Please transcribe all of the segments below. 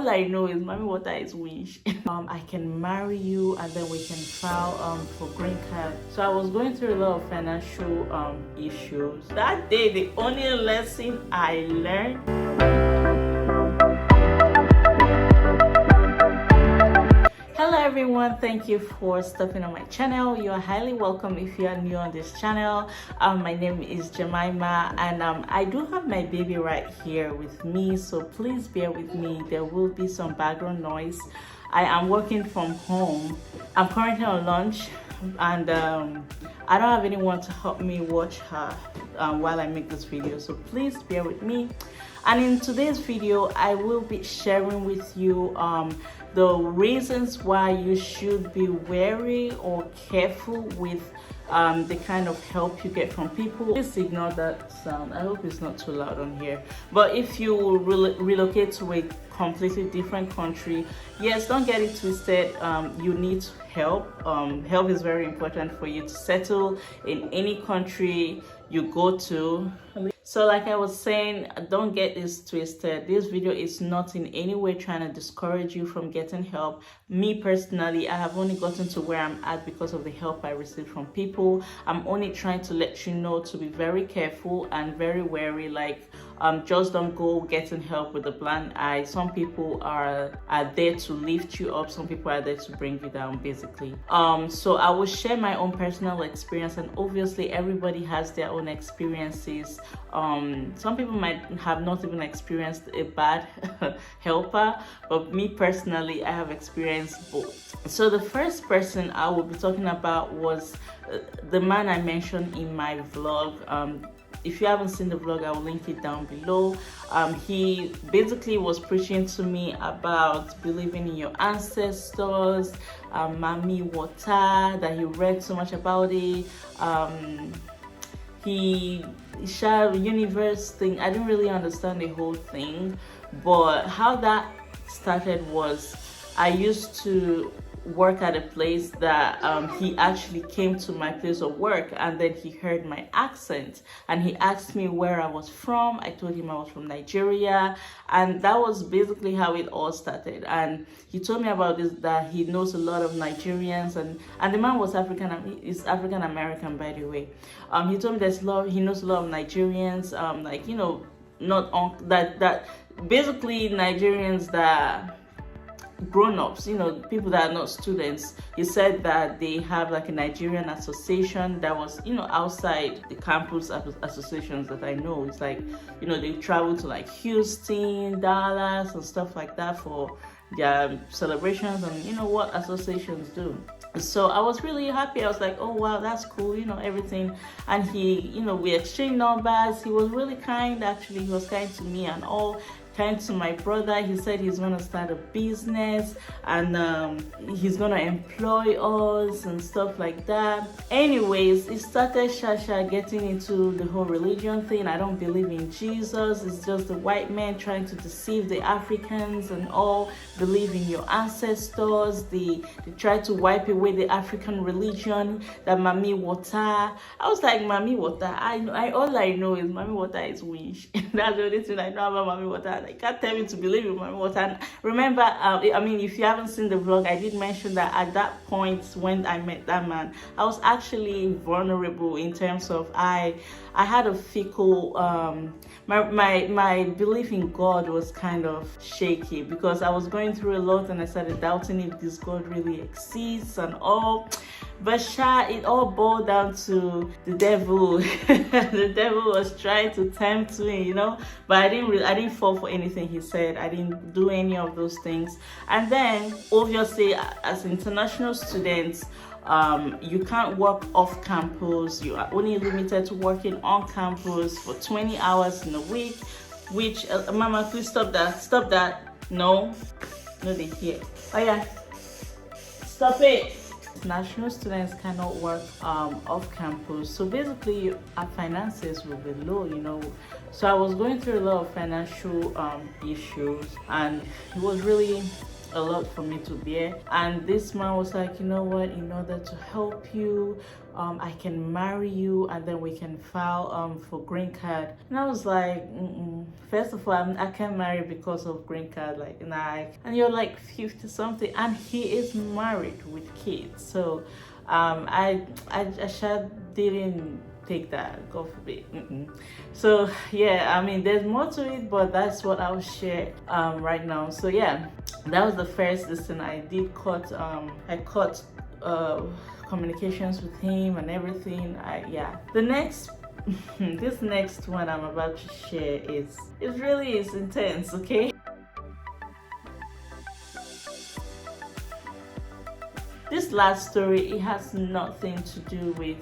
All I know is mommy water is wish. I can marry you and then we can file for green card. So I was going through a lot of financial issues. That day, the only lesson I learned. Hello everyone, thank you for stopping on my channel. You are highly welcome if you are new on this channel. My name is Jemima and I do have my baby right here with me, so please bear with me. There will be some background noise. I am working from home. I'm currently on lunch and I don't have anyone to help me watch her while I make this video, so please bear with me. And in today's video I will be sharing with you the reasons why you should be wary or careful with the kind of help you get from people. Please ignore that sound. I hope it's not too loud on here. But if you relocate to a completely different country, yes, don't get it twisted. You need help. Help is very important for you to settle in any country you go to. So like I was saying, don't get this twisted. This video is not in any way trying to discourage you from getting help. Me personally, I have only gotten to where I'm at because of the help I received from people. I'm only trying to let you know to be very careful and very wary. Like just don't go getting help with a blind eye. Some people are there to lift you up, some people are there to bring you down, basically. So I will share my own personal experience, and obviously everybody has their own experiences. Some people might have not even experienced a bad helper, but me personally, I have experienced both. So the first person I will be talking about was the man I mentioned in my vlog. If you haven't seen the vlog, I will link it down below. He basically was preaching to me about believing in your ancestors, Mami Water, that he read so much about it. He shared universe thing. I didn't really understand the whole thing, but how that started was I used to work at a place that he actually came to my place of work, and then he heard my accent and he asked me where I was from. I told him I was from Nigeria, and that was basically how it all started. And he told me about this, that he knows a lot of Nigerians, and the man was is African American, by the way. He told me he knows a lot of Nigerians, like, you know, not on that basically Nigerians that grown-ups, you know, people that are not students. He said that they have like a Nigerian association that was, you know, outside the campus associations that I know. It's like, you know, they travel to like Houston, Dallas and stuff like that for their celebrations, and you know what associations do. So I was really happy. I was like, oh wow, that's cool, you know, everything. And he, you know, we exchanged numbers. He was really kind. Actually, he was kind to me and all, kind to my brother. He said he's going to start a business and he's going to employ us and stuff like that. Anyways, it started getting into the whole religion thing. I don't believe in Jesus. It's just the white man trying to deceive the Africans and all. Believe in your ancestors. They try to wipe away the African religion, that Mami Water. I was like, Mami Water, I all I know is Mami Water is wish. That's the only thing I know about Mami Water. I can't tell me to believe in Mami Water. And remember, I mean, if you haven't seen the vlog, I did mention that at that point when I met that man, I was actually vulnerable in terms of I had a fickle my belief in God was kind of shaky, because I was going through a lot and I started doubting if this God really exists and all. But it all boiled down to the devil. The devil was trying to tempt me, you know, but I didn't fall for anything he said. I didn't do any of those things. And then obviously as international students, you can't work off campus. You are only limited to working on campus for 20 hours in a week, which mama, please stop that. No, they hear. Oh yeah, stop it. International students cannot work off campus, so basically our finances will be low, you know. So I was going through a lot of financial issues, and it was really a lot for me to bear. And this man was like, you know what, in order to help you, I can marry you and then we can file for green card. And I was like, first of all, I can't marry because of green card, like, nah. And you're like 50 something and he is married with kids. So I sure didn't take that, God forbid. So yeah, I mean, there's more to it, but that's what I'll share right now. So yeah, that was the first listen. I did cut I cut communications with him and everything. The next this next one I'm about to share is intense, okay? This last story, it has nothing to do with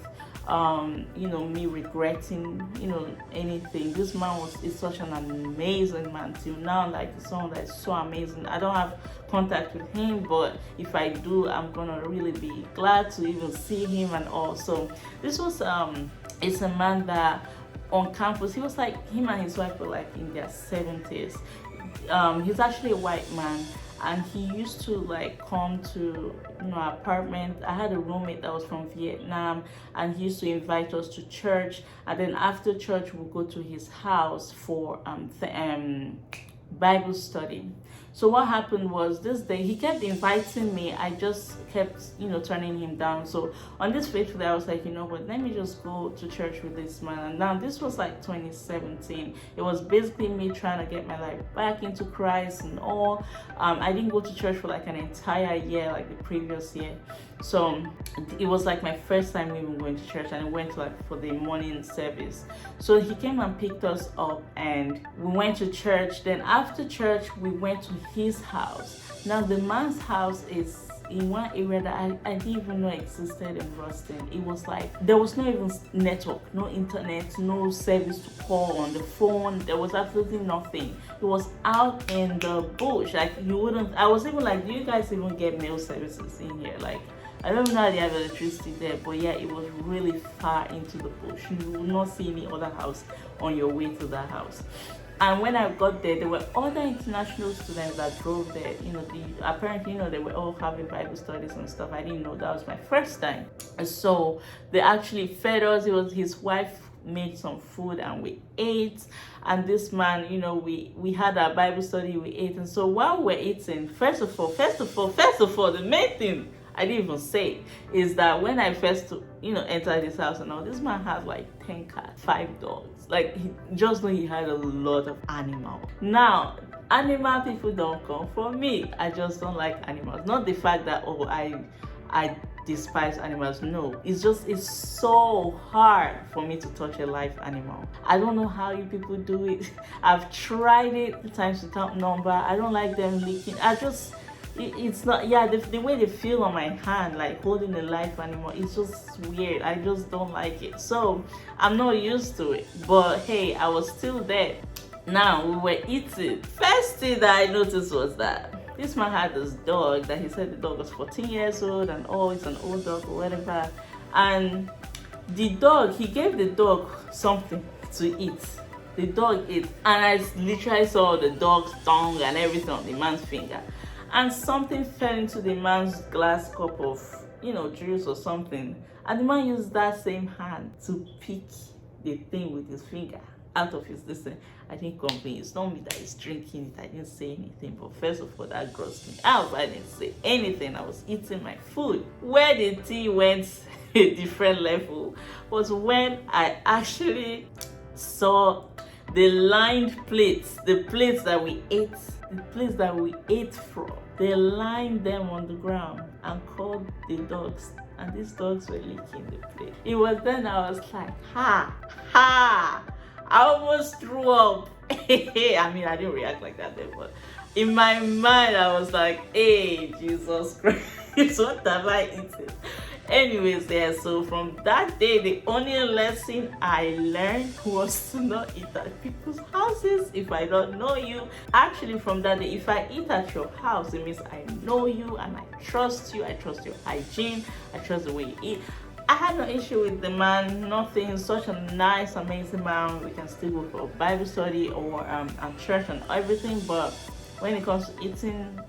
me regretting, anything. This man is such an amazing man till now, like someone that's so amazing. I don't have contact with him, but if I do, I'm gonna really be glad to even see him and all. So this was it's a man that on campus, he was like, him and his wife were like in their 70s. He's actually a white man, and he used to like come to our apartment. I had a roommate that was from Vietnam, and he used to invite us to church, and then after church we'll go to his house for Bible study. So what happened was, this day he kept inviting me. I just kept turning him down. So on this fateful day, I was like, you know what, let me just go to church with this man. And now this was like 2017. It was basically me trying to get my life back into Christ and all. I didn't go to church for like an entire year, like the previous year. So it was like my first time even going to church, and I went like for the morning service. So he came and picked us up and we went to church. Then after church we went to his house. Now the man's house is in one area that I didn't even know existed in Ruston. It was like there was no even network, no internet, no service to call on the phone. There was absolutely nothing. It was out in the bush. Like I was even like, do you guys even get mail services in here? Like, I don't know how they have electricity there, but yeah, it was really far into the bush. You will not see any other house on your way to that house. And when I got there were other international students that drove there. Apparently, they were all having Bible studies and stuff. I didn't know. That was my first time. So they actually fed us. It was his wife made some food and we ate. And this man, we had our Bible study, we ate. And so while we're eating, first of all, the main thing I didn't even say is that when I first, entered his house and all, this man had like 10 cats, 5 dogs. Like, he had a lot of animals. Now, animal people don't come for me. I just don't like animals. Not the fact that, I despise animals. No, it's so hard for me to touch a live animal. I don't know how you people do it. I've tried it times without number. I don't like them licking. It's not, the way they feel on my hand, like holding a live animal, it's just weird. I just don't like it. So I'm not used to it. But hey, I was still there. Now we were eating. First thing that I noticed was that this man had this dog that he said the dog was 14 years old and it's an old dog or whatever. And he gave the dog something to eat. The dog ate, and I literally saw the dog's tongue and everything on the man's finger. And something fell into the man's glass cup of, juice or something. And the man used that same hand to pick the thing with his finger out of his listen. I didn't complain. It's not me that is drinking it. I didn't say anything. But first of all, that grossed me out. I didn't say anything. I was eating my food. Where the tea went a different level was when I actually saw the lined plates, the plates that we ate from. They lined them on the ground and called the dogs, and these dogs were licking the plate. It was then I was like, ha, I almost threw up. I mean, I didn't react like that then, but in my mind I was like, hey, Jesus Christ, what have I eaten? Anyways, so from that day, the only lesson I learned was to not eat at people's houses if I don't know you. Actually, from that day, if I eat at your house, it means I know you and I trust you. I trust your hygiene. I trust the way you eat. I had no issue with the man, nothing. Such a nice, amazing man. We can still go for Bible study or church and everything. But when it comes to eating,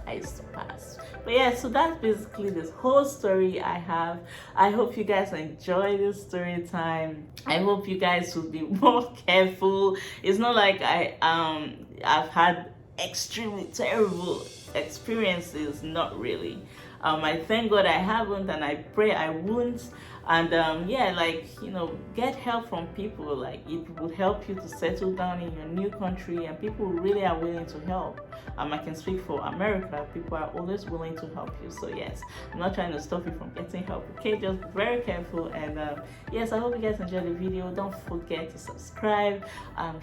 I used to pass. But yeah, so that's basically this whole story I have. I hope you guys enjoy this story time. I hope you guys will be more careful. It's not like I've had extremely terrible experiences, not really. I thank God I haven't, and I pray I won't. And yeah, like, get help from people. Like, it would help you to settle down in your new country, and people really are willing to help. I can speak for America. People are always willing to help you. So yes, I'm not trying to stop you from getting help. Okay, just be very careful. And yes, I hope you guys enjoyed the video. Don't forget to subscribe,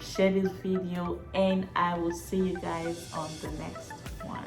share this video, and I will see you guys on the next one.